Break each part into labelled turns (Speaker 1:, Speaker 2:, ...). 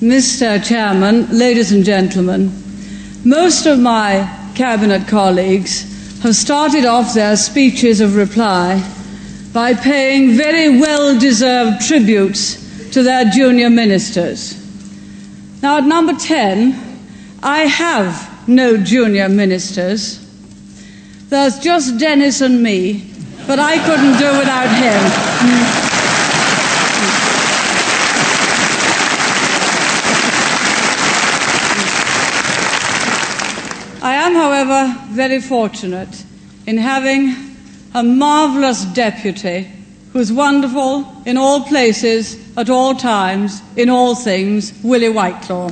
Speaker 1: Mr. Chairman, ladies and gentlemen, most of my Cabinet colleagues have started off their speeches of reply by paying very well-deserved tributes to their junior ministers. Now, at number 10, I have no junior ministers. There's just Dennis and me, but I couldn't do without him. I am, however, very fortunate in having a marvelous deputy who's wonderful in all places, at all times, in all things, Willie Whitelaw.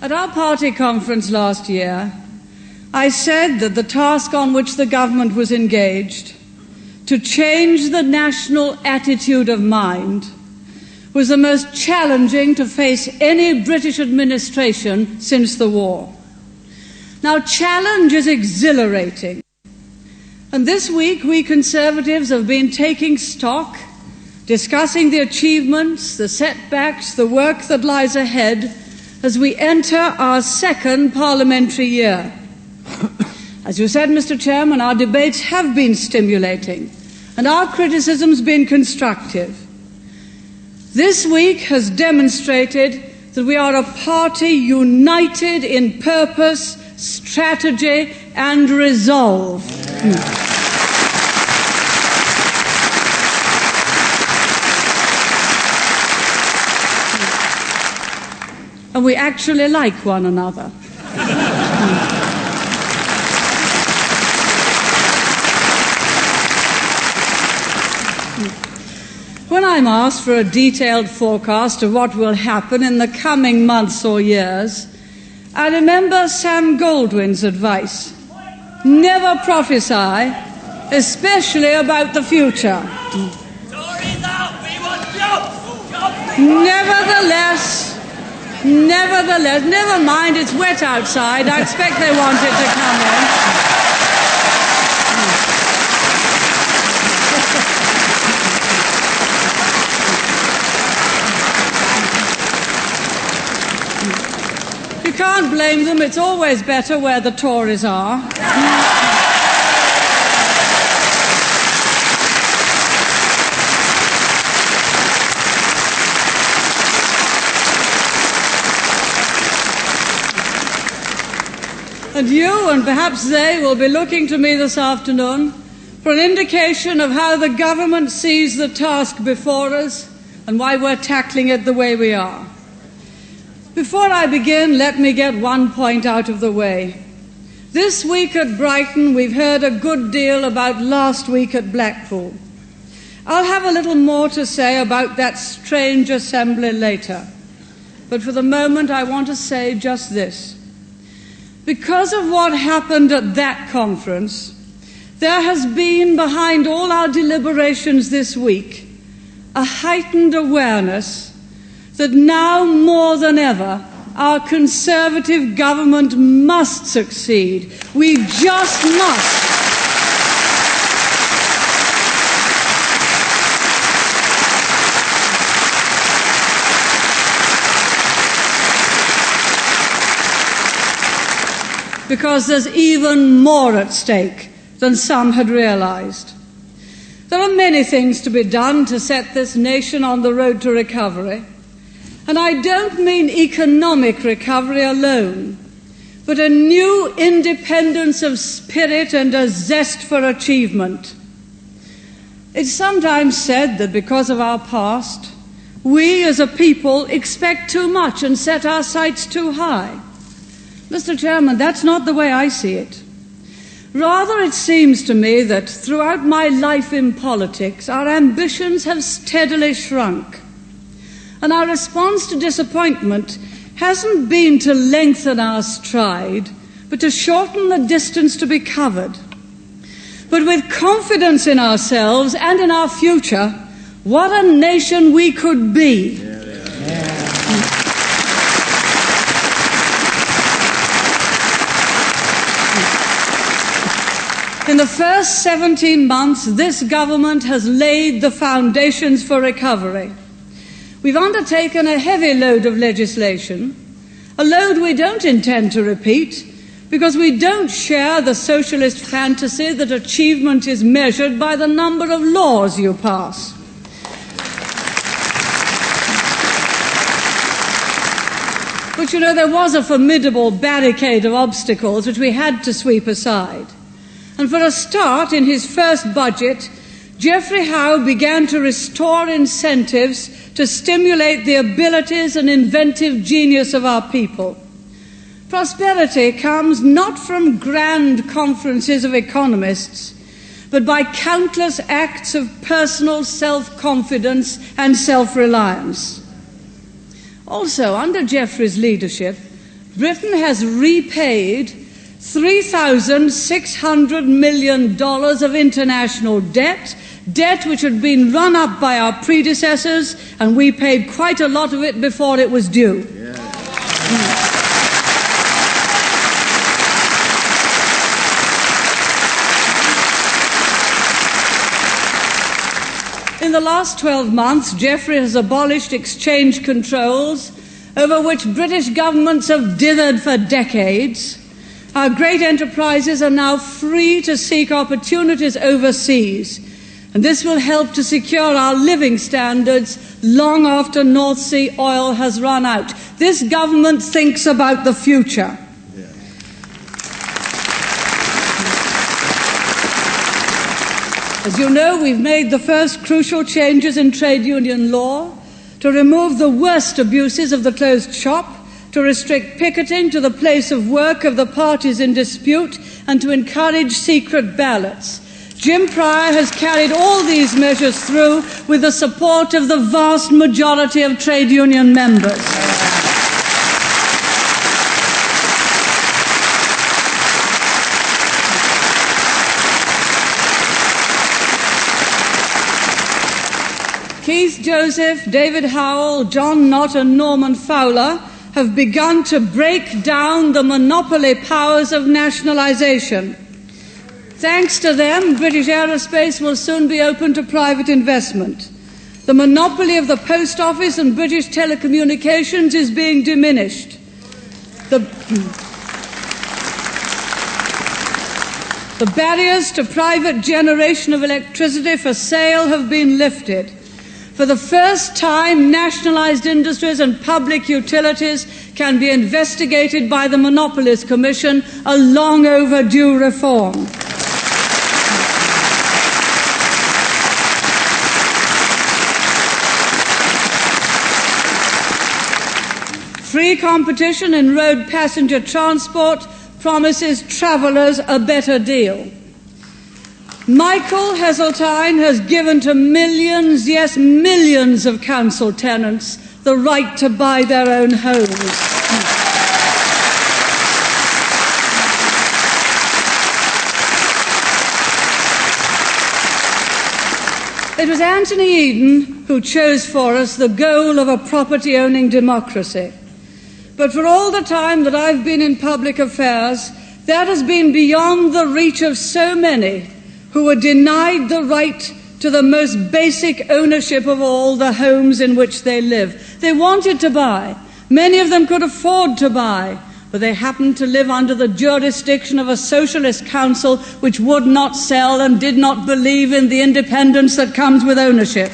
Speaker 1: At our party conference last year, I said that the task on which the government was engaged, to change the national attitude of mind, was the most challenging to face any British administration since the war. Now, challenge is exhilarating. And this week, we Conservatives have been taking stock, discussing the achievements, the setbacks, the work that lies ahead as we enter our second parliamentary year. As you said, Mr. Chairman, our debates have been stimulating and our criticism's been constructive. This week has demonstrated that we are a party united in purpose, strategy and resolve. And we actually like one another. When I'm asked for a detailed forecast of what will happen in the coming months or years, I remember Sam Goldwyn's advice: never prophesy, especially about the future.
Speaker 2: Tories out, we want jobs!
Speaker 1: Nevertheless, never mind, it's wet outside. I expect they want it to come in. You can't blame them. It's always better where the Tories are. And you, and perhaps they, will be looking to me this afternoon for an indication of how the government sees the task before us and why we're tackling it the way we are. Before I begin, let me get one point out of the way. This week at Brighton, we've heard a good deal about last week at Blackpool. I'll have a little more to say about that strange assembly later. But for the moment, I want to say just this. Because of what happened at that conference, there has been, behind all our deliberations this week, a heightened awareness that now more than ever, our Conservative government must succeed. We just must. Because there's even more at stake than some had realized. There are many things to be done to set this nation on the road to recovery. And I don't mean economic recovery alone, but a new independence of spirit and a zest for achievement. It's sometimes said that because of our past, we as a people expect too much and set our sights too high. Mr. Chairman, that's not the way I see it. Rather, it seems to me that throughout my life in politics, our ambitions have steadily shrunk. And our response to disappointment hasn't been to lengthen our stride, but to shorten the distance to be covered. But with confidence in ourselves and in our future, what a nation we could be. In the first 17 months, this government has laid the foundations for recovery. We've undertaken a heavy load of legislation, a load we don't intend to repeat, because we don't share the socialist fantasy that achievement is measured by the number of laws you pass. But you know, there was a formidable barricade of obstacles which we had to sweep aside. And for a start, in his first budget, Geoffrey Howe began to restore incentives to stimulate the abilities and inventive genius of our people. Prosperity comes not from grand conferences of economists, but by countless acts of personal self-confidence and self-reliance. Also, under Geoffrey's leadership, Britain has repaid $3,600 million of international debt which had been run up by our predecessors, and we paid quite a lot of it before it was due. In the last 12 months, Geoffrey has abolished exchange controls over which British governments have dithered for decades. Our great enterprises are now free to seek opportunities overseas, and this will help to secure our living standards long after North Sea oil has run out. This government thinks about the future. As you know, we've made the first crucial changes in trade union law to remove the worst abuses of the closed shop, to restrict picketing to the place of work of the parties in dispute, and to encourage secret ballots. Jim Pryor has carried all these measures through with the support of the vast majority of trade union members. Keith Joseph, David Howell, John Knott and Norman Fowler have begun to break down the monopoly powers of nationalisation. Thanks to them, British aerospace will soon be open to private investment. The monopoly of the post office and British telecommunications is being diminished. The barriers to private generation of electricity for sale have been lifted. For the first time, nationalised industries and public utilities can be investigated by the Monopolies Commission, a long overdue reform. Free competition in road passenger transport promises travellers a better deal. Michael Heseltine has given to millions, yes, millions of council tenants the right to buy their own homes. It was Anthony Eden who chose for us the goal of a property-owning democracy. But for all the time that I've been in public affairs, that has been beyond the reach of so many who were denied the right to the most basic ownership of all, the homes in which they live. They wanted to buy. Many of them could afford to buy, but they happened to live under the jurisdiction of a socialist council which would not sell and did not believe in the independence that comes with ownership.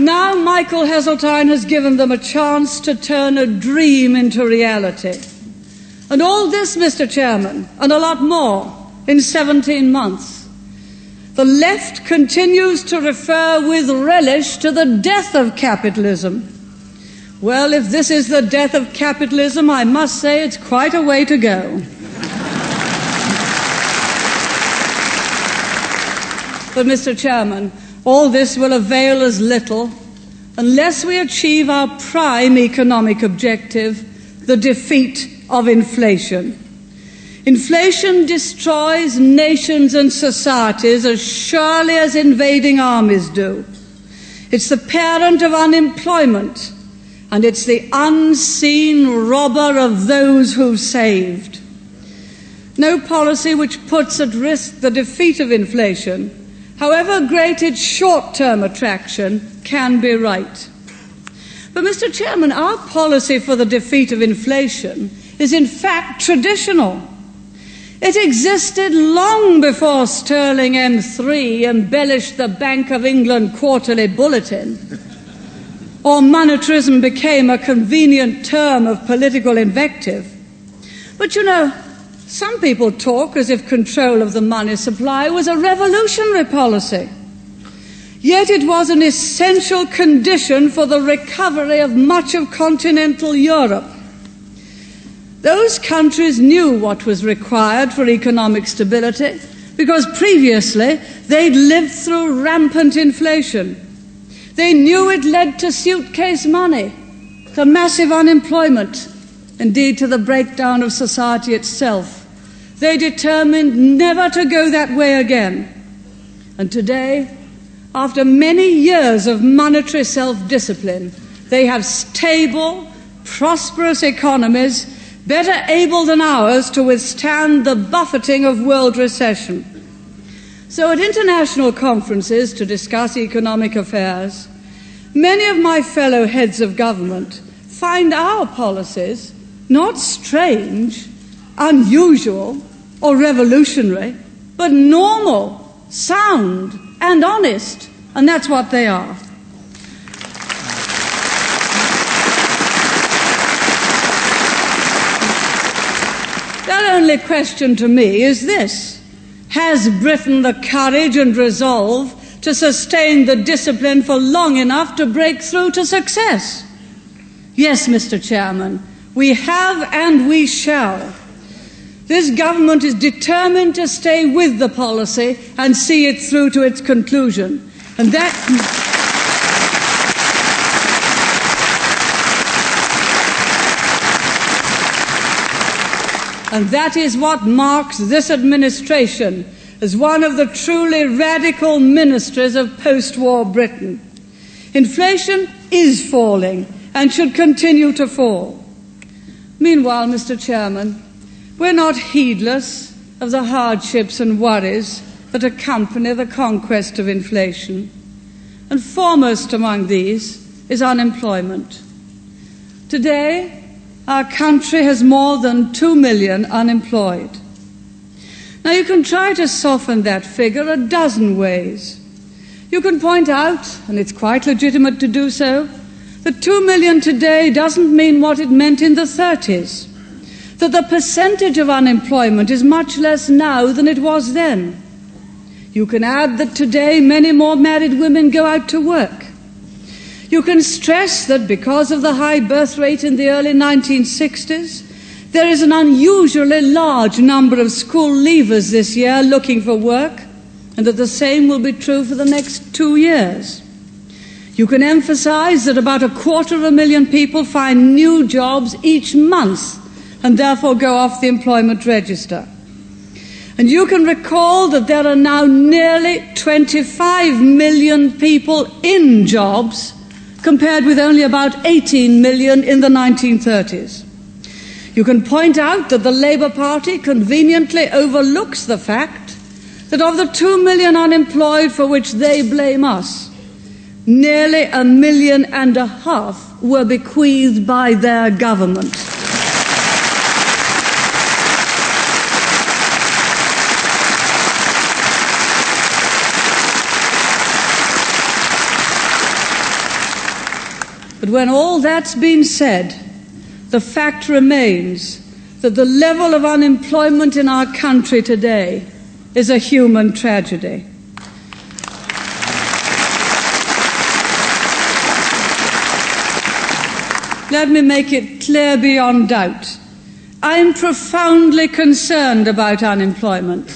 Speaker 1: Now Michael Heseltine has given them a chance to turn a dream into reality. And all this, Mr. Chairman, and a lot more, in 17 months. The left continues to refer with relish to the death of capitalism. Well, if this is the death of capitalism, I must say it's quite a way to go. But, Mr. Chairman, all this will avail us little unless we achieve our prime economic objective, the defeat of inflation. Inflation destroys nations and societies as surely as invading armies do. It's the parent of unemployment and it's the unseen robber of those who've saved. No policy which puts at risk the defeat of inflation, however great its short-term attraction, can be right. But, Mr. Chairman, our policy for the defeat of inflation is in fact traditional. It existed long before Sterling M3 embellished the Bank of England Quarterly Bulletin, or monetarism became a convenient term of political invective. But you know, some people talk as if control of the money supply was a revolutionary policy. Yet it was an essential condition for the recovery of much of continental Europe. Those countries knew what was required for economic stability because previously they'd lived through rampant inflation. They knew it led to suitcase money, to massive unemployment, indeed to the breakdown of society itself. They determined never to go that way again. And today, after many years of monetary self-discipline, they have stable, prosperous economies better able than ours to withstand the buffeting of world recession. So at international conferences to discuss economic affairs, many of my fellow heads of government find our policies not strange, unusual, or revolutionary, but normal, sound, and honest, and that's what they are. Their only question to me is this: has Britain the courage and resolve to sustain the discipline for long enough to break through to success? Yes, Mr. Chairman, we have and we shall. This government is determined to stay with the policy and see it through to its conclusion. And that is what marks this administration as one of the truly radical ministries of post-war Britain. Inflation is falling and should continue to fall. Meanwhile, Mr. Chairman, we're not heedless of the hardships and worries that accompany the conquest of inflation. And foremost among these is unemployment. Today, our country has more than 2 million unemployed. Now, you can try to soften that figure a dozen ways. You can point out, and it's quite legitimate to do so, that 2 million today doesn't mean what it meant in the 30s, that the percentage of unemployment is much less now than it was then. You can add that today many more married women go out to work. You can stress that because of the high birth rate in the early 1960s, there is an unusually large number of school leavers this year looking for work, and that the same will be true for the next 2 years. You can emphasize that about 250,000 people find new jobs each month and therefore go off the employment register. And you can recall that there are now nearly 25 million people in jobs, compared with only about 18 million in the 1930s. You can point out that the Labour Party conveniently overlooks the fact that of the 2 million unemployed for which they blame us, nearly 1.5 million were bequeathed by their government. But when all that's been said, the fact remains that the level of unemployment in our country today is a human tragedy. Let me make it clear beyond doubt. I'm profoundly concerned about unemployment.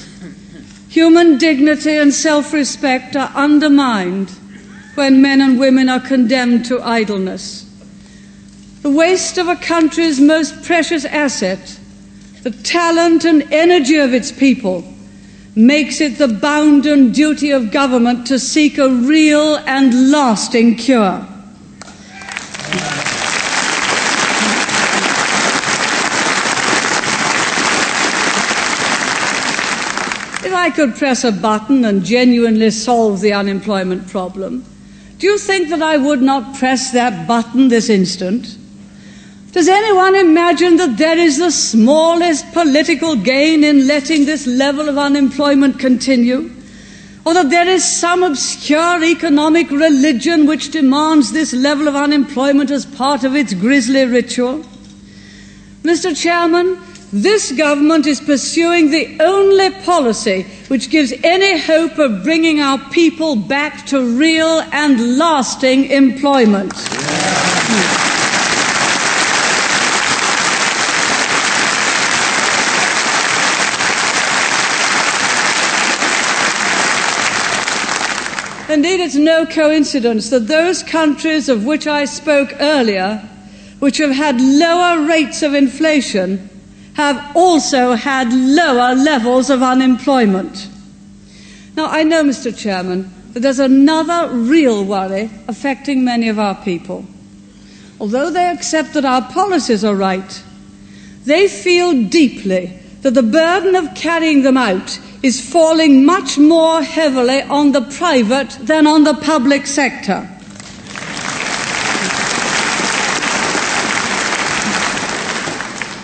Speaker 1: Human dignity and self-respect are undermined when men and women are condemned to idleness. The waste of a country's most precious asset, the talent and energy of its people, makes it the bounden duty of government to seek a real and lasting cure. I could press a button and genuinely solve the unemployment problem, do you think that I would not press that button this instant? Does anyone imagine that there is the smallest political gain in letting this level of unemployment continue? Or that there is some obscure economic religion which demands this level of unemployment as part of its grisly ritual? Mr. Chairman, this government is pursuing the only policy which gives any hope of bringing our people back to real and lasting employment. Indeed, it's no coincidence that those countries of which I spoke earlier, which have had lower rates of inflation, have also had lower levels of unemployment. Now, I know, Mr. Chairman, that there's another real worry affecting many of our people. Although they accept that our policies are right, they feel deeply that the burden of carrying them out is falling much more heavily on the private than on the public sector.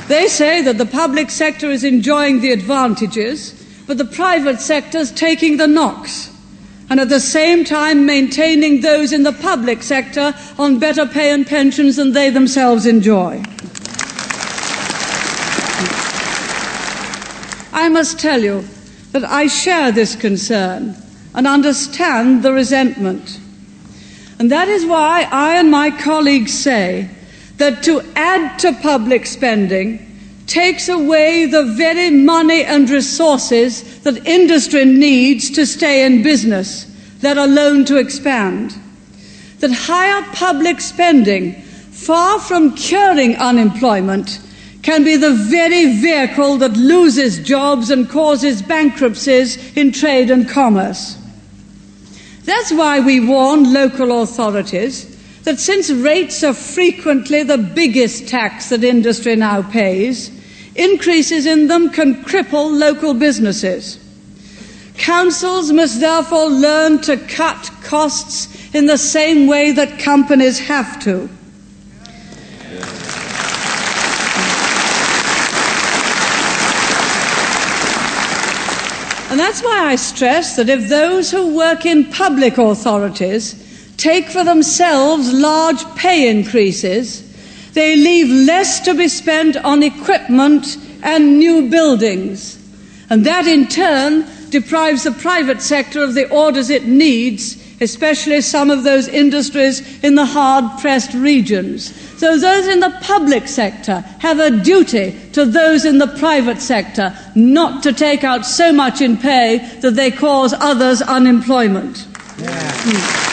Speaker 1: They say that the public sector is enjoying the advantages, but the private sector is taking the knocks, and at the same time maintaining those in the public sector on better pay and pensions than they themselves enjoy. I must tell you that I share this concern and understand the resentment. And that is why I and my colleagues say that to add to public spending takes away the very money and resources that industry needs to stay in business, let alone to expand. That higher public spending, far from curing unemployment, can be the very vehicle that loses jobs and causes bankruptcies in trade and commerce. That's why we warn local authorities that since rates are frequently the biggest tax that industry now pays, increases in them can cripple local businesses. Councils must therefore learn to cut costs in the same way that companies have to. And that's why I stress that if those who work in public authorities take for themselves large pay increases, they leave less to be spent on equipment and new buildings. And that in turn deprives the private sector of the orders it needs, especially some of those industries in the hard-pressed regions. So those in the public sector have a duty to those in the private sector not to take out so much in pay that they cause others unemployment. Yeah.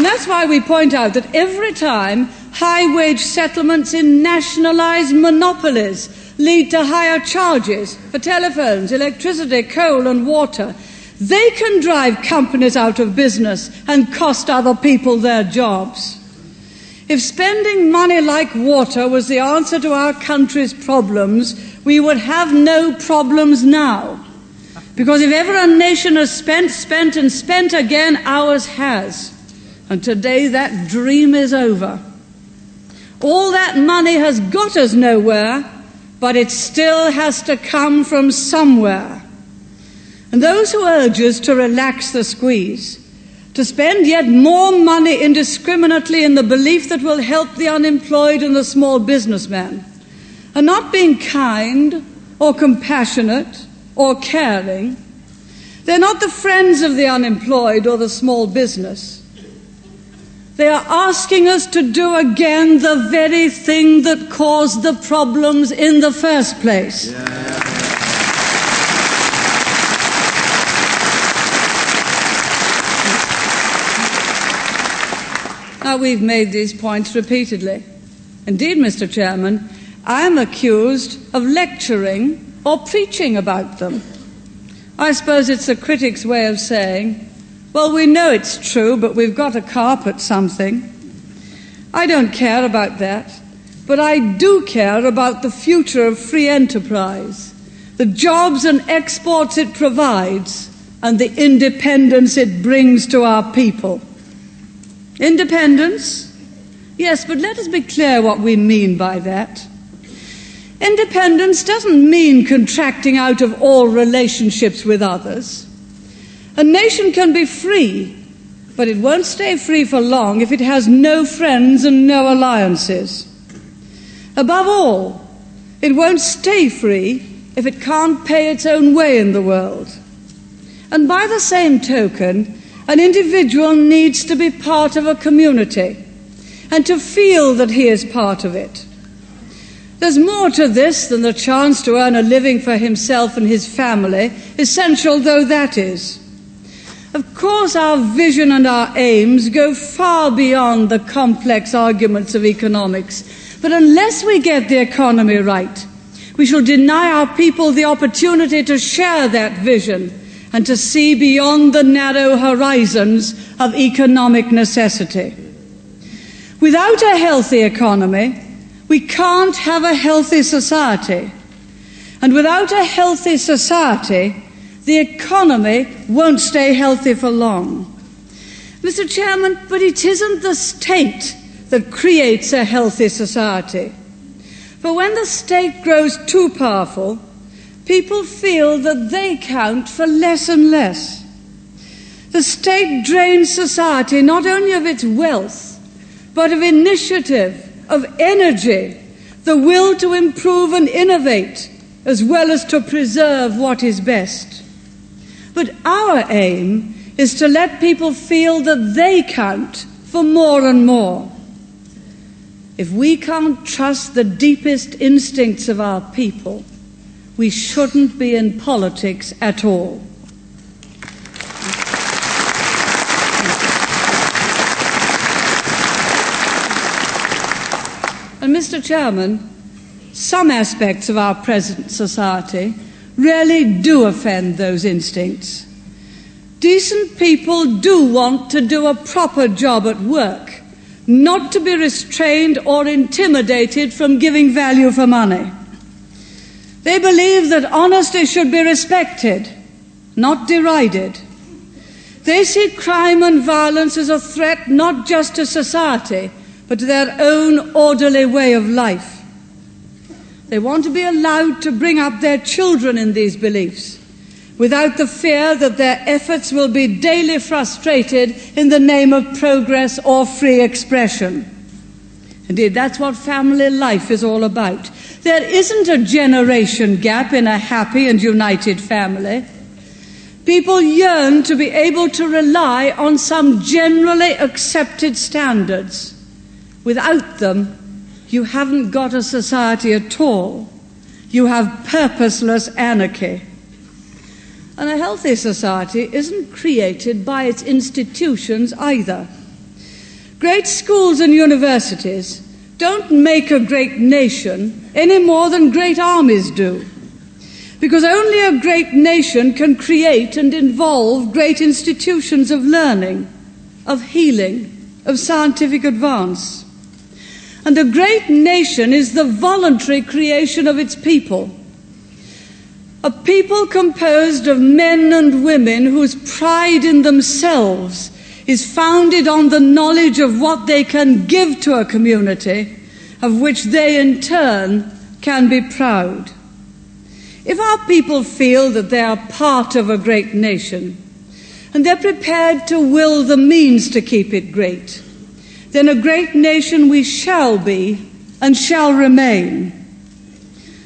Speaker 1: And that's why we point out that every time high-wage settlements in nationalised monopolies lead to higher charges for telephones, electricity, coal and water, they can drive companies out of business and cost other people their jobs. If spending money like water was the answer to our country's problems, we would have no problems now. Because if ever a nation has spent and spent again, ours has. And today that dream is over. All that money has got us nowhere, but it still has to come from somewhere. And those who urge us to relax the squeeze, to spend yet more money indiscriminately in the belief that will help the unemployed and the small businessman, are not being kind or compassionate or caring. They're not the friends of the unemployed or the small business. They are asking us to do again the very thing that caused the problems in the first place. Yeah. Now, we've made these points repeatedly. Indeed, Mr. Chairman, I am accused of lecturing or preaching about them. I suppose it's a critic's way of saying, well, we know it's true, but we've got to carpet something. I don't care about that. But I do care about the future of free enterprise, the jobs and exports it provides, and the independence it brings to our people. Independence? Yes, but let us be clear what we mean by that. Independence doesn't mean contracting out of all relationships with others. A nation can be free, but it won't stay free for long if it has no friends and no alliances. Above all, it won't stay free if it can't pay its own way in the world. And by the same token, an individual needs to be part of a community and to feel that he is part of it. There's more to this than the chance to earn a living for himself and his family, essential though that is. Of course, our vision and our aims go far beyond the complex arguments of economics, but unless we get the economy right, we shall deny our people the opportunity to share that vision and to see beyond the narrow horizons of economic necessity. Without a healthy economy, we can't have a healthy society. And without a healthy society, the economy won't stay healthy for long. Mr. Chairman, but it isn't the state that creates a healthy society. For when the state grows too powerful, people feel that they count for less and less. The state drains society not only of its wealth, but of initiative, of energy, the will to improve and innovate, as well as to preserve what is best. But our aim is to let people feel that they count for more and more. If we can't trust the deepest instincts of our people, we shouldn't be in politics at all. And Mr. Chairman, some aspects of our present society really do offend those instincts. Decent people do want to do a proper job at work, not to be restrained or intimidated from giving value for money. They believe that honesty should be respected, not derided. They see crime and violence as a threat not just to society, but to their own orderly way of life. They want to be allowed to bring up their children in these beliefs, without the fear that their efforts will be daily frustrated in the name of progress or free expression. Indeed, that's what family life is all about. There isn't a generation gap in a happy and united family. People yearn to be able to rely on some generally accepted standards. Without them, you haven't got a society at all. You have purposeless anarchy. And a healthy society isn't created by its institutions either. Great schools and universities don't make a great nation any more than great armies do. Because only a great nation can create and involve great institutions of learning, of healing, of scientific advance. And a great nation is the voluntary creation of its people. A people composed of men and women whose pride in themselves is founded on the knowledge of what they can give to a community, of which they in turn can be proud. If our people feel that they are part of a great nation, and they're prepared to will the means to keep it great, then a great nation we shall be and shall remain.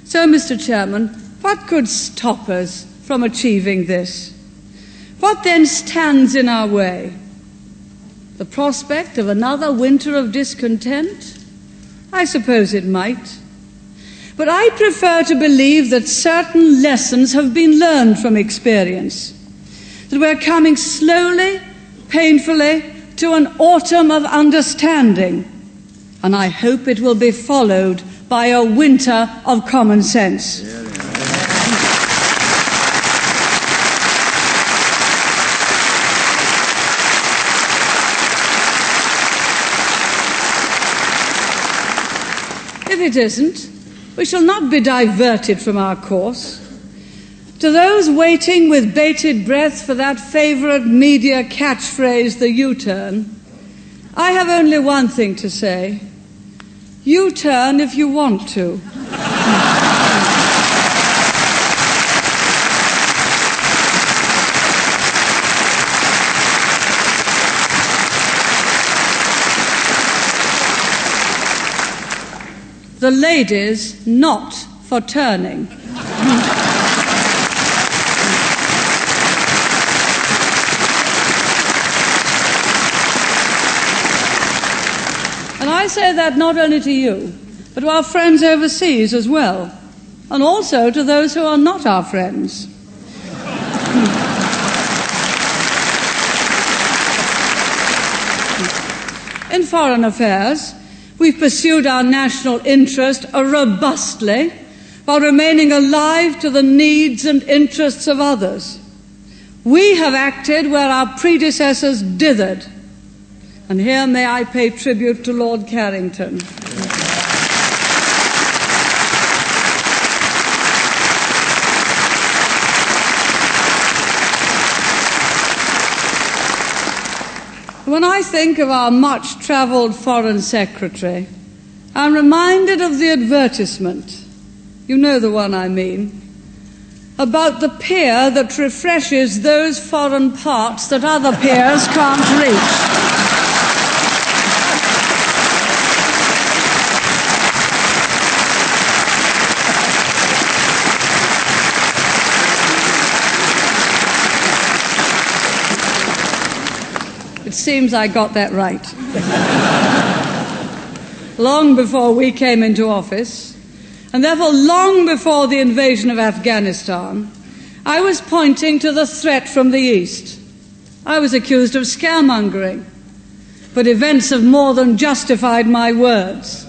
Speaker 1: So, Mr. Chairman, what could stop us from achieving this? What then stands in our way? The prospect of another winter of discontent? I suppose it might. But I prefer to believe that certain lessons have been learned from experience, that we're coming slowly, painfully, to an autumn of understanding, and I hope it will be followed by a winter of common sense. if it isn't, we shall not be diverted from our course. To those waiting with bated breath for that favourite media catchphrase, the U-turn, I have only one thing to say. U-turn if you want to. The ladies not for turning. And I say that not only to you, but to our friends overseas as well, and also to those who are not our friends. In foreign affairs, we've pursued our national interest robustly while remaining alive to the needs and interests of others. We have acted where our predecessors dithered. And here may I pay tribute to Lord Carrington. When I think of our much-travelled Foreign Secretary, I'm reminded of the advertisement, you know the one I mean, about the pier that refreshes those foreign parts that other piers can't reach. It seems I got that right. Long before we came into office, and therefore long before the invasion of Afghanistan, I was pointing to the threat from the East. I was accused of scaremongering, but events have more than justified my words.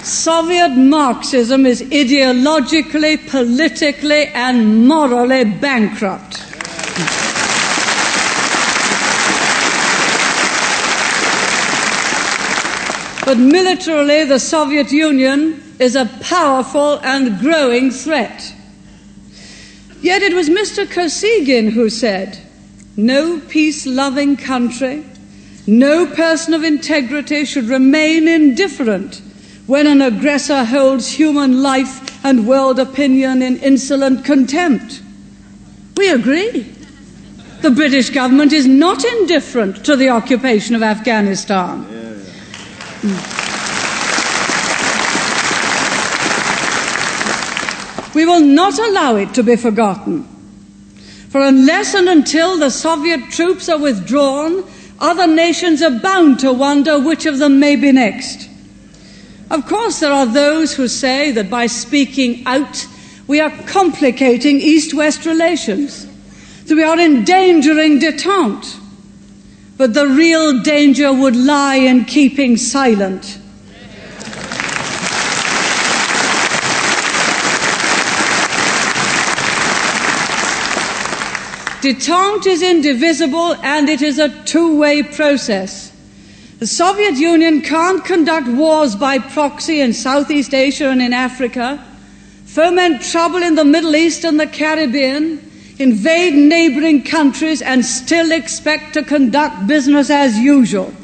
Speaker 1: Soviet Marxism is ideologically, politically, and morally bankrupt. But militarily, the Soviet Union is a powerful and growing threat. Yet it was Mr. Kosygin who said, "No peace-loving country, no person of integrity should remain indifferent when an aggressor holds human life and world opinion in insolent contempt." We agree. The British government is not indifferent to the occupation of Afghanistan. We will not allow it to be forgotten. For unless and until the Soviet troops are withdrawn, other nations are bound to wonder which of them may be next. Of course, there are those who say that by speaking out, we are complicating East-West relations, that we are endangering détente. But the real danger would lie in keeping silent. Détente is indivisible, and it is a two-way process. The Soviet Union can't conduct wars by proxy in Southeast Asia and in Africa, foment trouble in the Middle East and the Caribbean, invade neighboring countries, and still expect to conduct business as usual.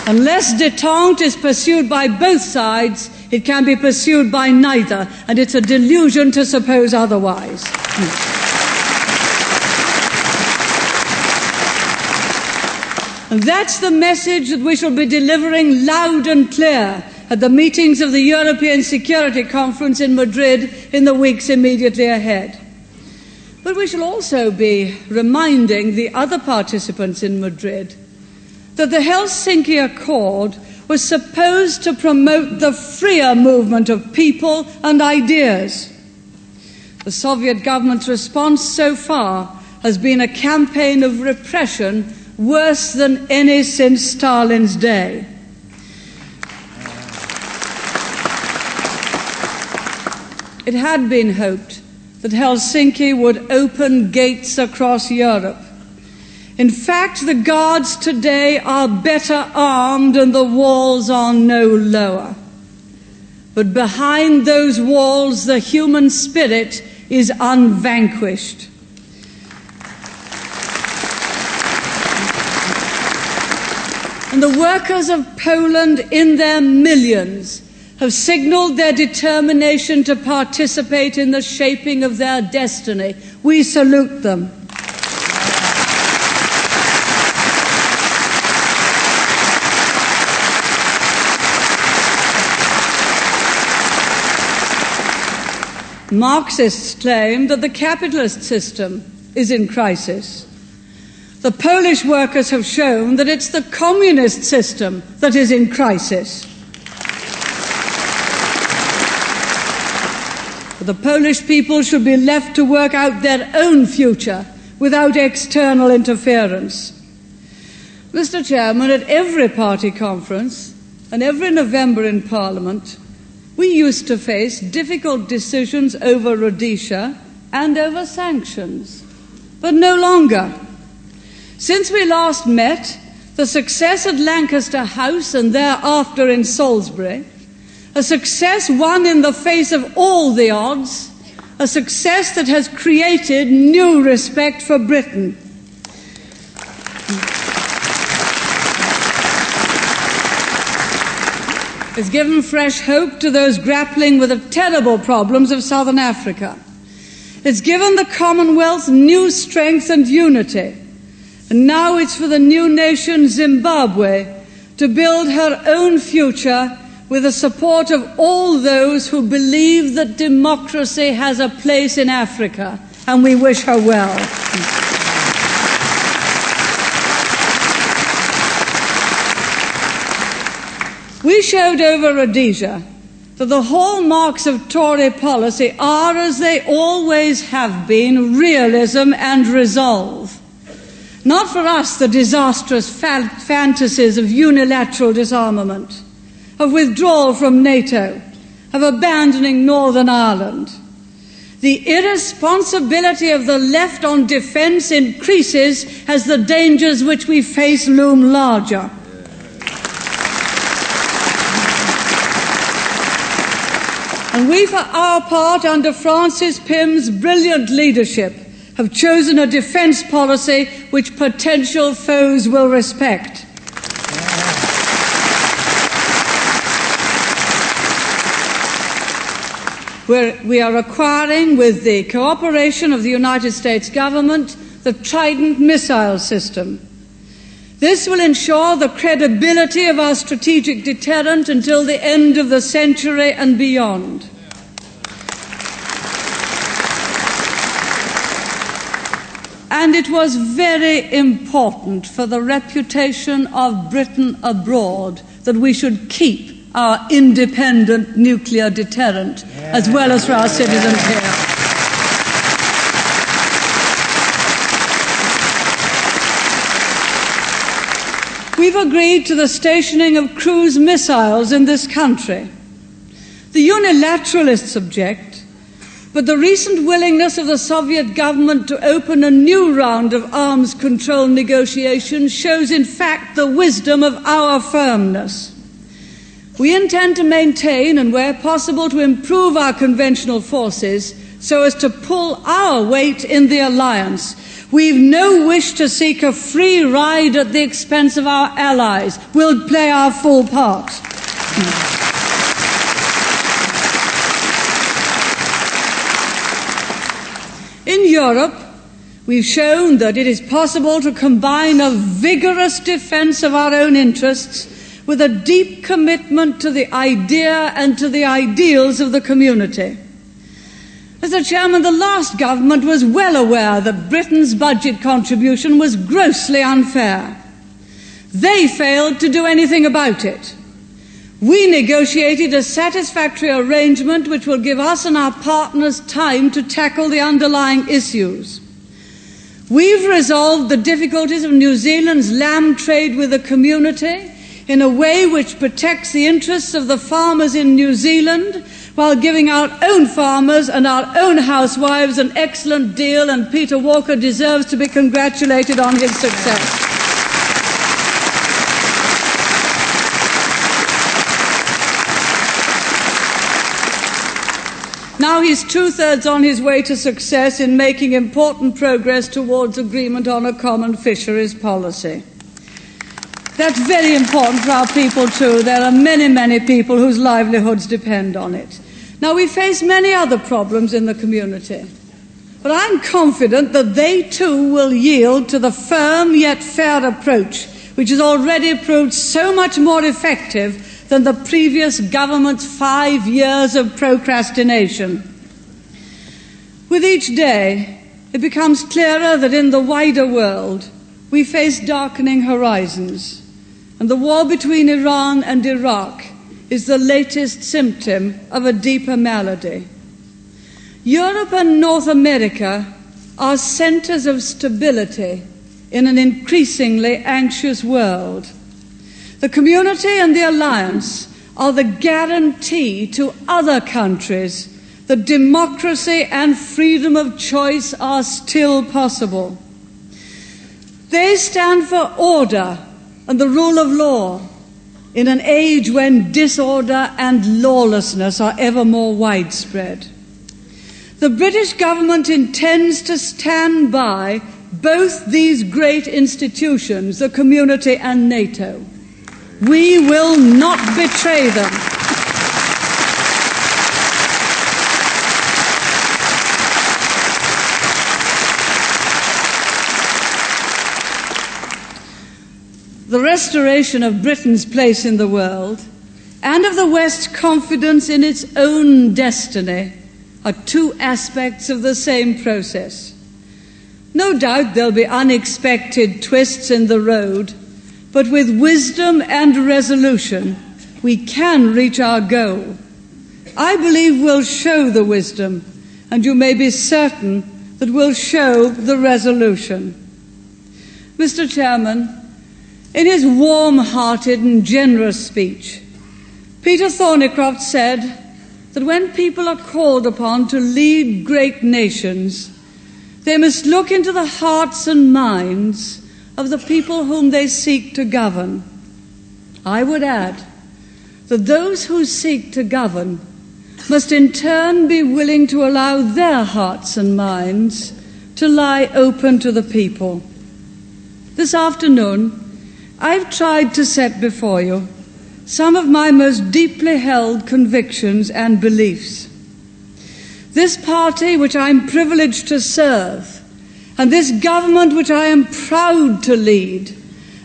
Speaker 1: Unless détente is pursued by both sides, it can be pursued by neither, and it's a delusion to suppose otherwise. And that's the message that we shall be delivering loud and clear at the meetings of the European Security Conference in Madrid in the weeks immediately ahead. But we shall also be reminding the other participants in Madrid that the Helsinki Accord was supposed to promote the freer movement of people and ideas. The Soviet government's response so far has been a campaign of repression worse than any since Stalin's day. it had been hoped that Helsinki would open gates across Europe. In fact, the guards today are better armed and the walls are no lower. But behind those walls, the human spirit is unvanquished. And the workers of Poland, in their millions, have signaled their determination to participate in the shaping of their destiny. We salute them. Marxists claim that the capitalist system is in crisis. The Polish workers have shown that it's the communist system that is in crisis. The Polish people should be left to work out their own future without external interference. Mr. Chairman, at every party conference and every November in Parliament, we used to face difficult decisions over Rhodesia and over sanctions, but no longer. Since we last met, the success at Lancaster House and thereafter in Salisbury, a success won in the face of all the odds, a success that has created new respect for Britain. It's given fresh hope to those grappling with the terrible problems of Southern Africa. It's given the Commonwealth new strength and unity. And now it's for the new nation, Zimbabwe, to build her own future with the support of all those who believe that democracy has a place in Africa. And we wish her well. We showed over Rhodesia that the hallmarks of Tory policy are, as they always have been, realism and resolve. Not for us the disastrous fantasies of unilateral disarmament, of withdrawal from NATO, of abandoning Northern Ireland. The irresponsibility of the left on defence increases as the dangers which we face loom larger. And we, for our part, under Francis Pym's brilliant leadership, have chosen a defence policy which potential foes will respect. We are acquiring, with the cooperation of the United States government, the Trident missile system. This will ensure the credibility of our strategic deterrent until the end of the century and beyond. And it was very important for the reputation of Britain abroad that we should keep our independent nuclear deterrent, as well as for our citizens here. We've agreed to the stationing of cruise missiles in this country. The unilateralists object, but the recent willingness of the Soviet government to open a new round of arms control negotiations shows, in fact, the wisdom of our firmness. We intend to maintain and, where possible, to improve our conventional forces so as to pull our weight in the alliance. We've no wish to seek a free ride at the expense of our allies. We'll play our full part. In Europe, we've shown that it is possible to combine a vigorous defence of our own interests with a deep commitment to the idea and to the ideals of the community. Mr. Chairman, the last government was well aware that Britain's budget contribution was grossly unfair. They failed to do anything about it. We negotiated a satisfactory arrangement which will give us and our partners time to tackle the underlying issues. We've resolved the difficulties of New Zealand's lamb trade with the community in a way which protects the interests of the farmers in New Zealand while giving our own farmers and our own housewives an excellent deal, and Peter Walker deserves to be congratulated on his success. Now he's two-thirds on his way to success in making important progress towards agreement on a common fisheries policy. That's very important for our people too. There are many, many people whose livelihoods depend on it. Now, we face many other problems in the community, but I'm confident that they too will yield to the firm yet fair approach which has already proved so much more effective than the previous government's 5 years of procrastination. With each day, it becomes clearer that in the wider world we face darkening horizons, and the war between Iran and Iraq is the latest symptom of a deeper malady. Europe and North America are centers of stability in an increasingly anxious world. The community and the alliance are the guarantee to other countries that democracy and freedom of choice are still possible. They stand for order and the rule of law in an age when disorder and lawlessness are ever more widespread. The British government intends to stand by both these great institutions, the community and NATO. We will not betray them. The restoration of Britain's place in the world and of the West's confidence in its own destiny are two aspects of the same process. No doubt there'll be unexpected twists in the road, but with wisdom and resolution, we can reach our goal. I believe we'll show the wisdom, and you may be certain that we'll show the resolution. Mr. Chairman, in his warm-hearted and generous speech, Peter Thornycroft said that when people are called upon to lead great nations, they must look into the hearts and minds of the people whom they seek to govern. I would add that those who seek to govern must in turn be willing to allow their hearts and minds to lie open to the people. This afternoon, I've tried to set before you some of my most deeply held convictions and beliefs. This party which I'm privileged to serve and this government which I am proud to lead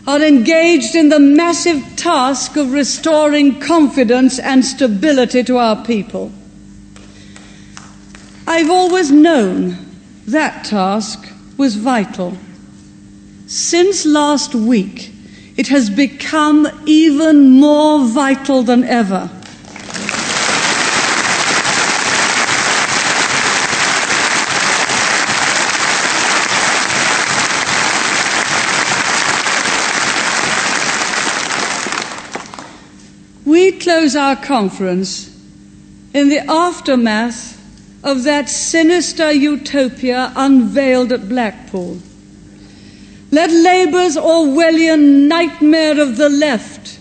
Speaker 1: are engaged in the massive task of restoring confidence and stability to our people. I've always known that task was vital. Since last week, it has become even more vital than ever. We close our conference in the aftermath of that sinister utopia unveiled at Blackpool. Let Labour's Orwellian nightmare of the left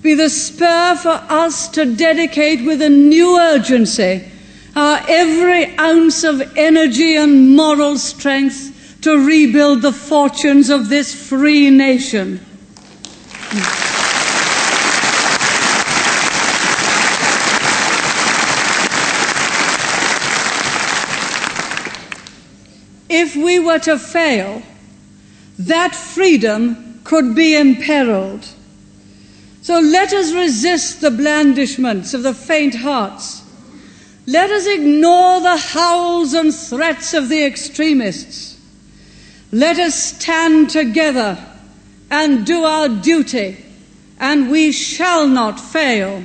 Speaker 1: be the spur for us to dedicate with a new urgency our every ounce of energy and moral strength to rebuild the fortunes of this free nation. If we were to fail, that freedom could be imperiled. So let us resist the blandishments of the faint hearts. Let us ignore the howls and threats of the extremists. Let us stand together and do our duty, and we shall not fail.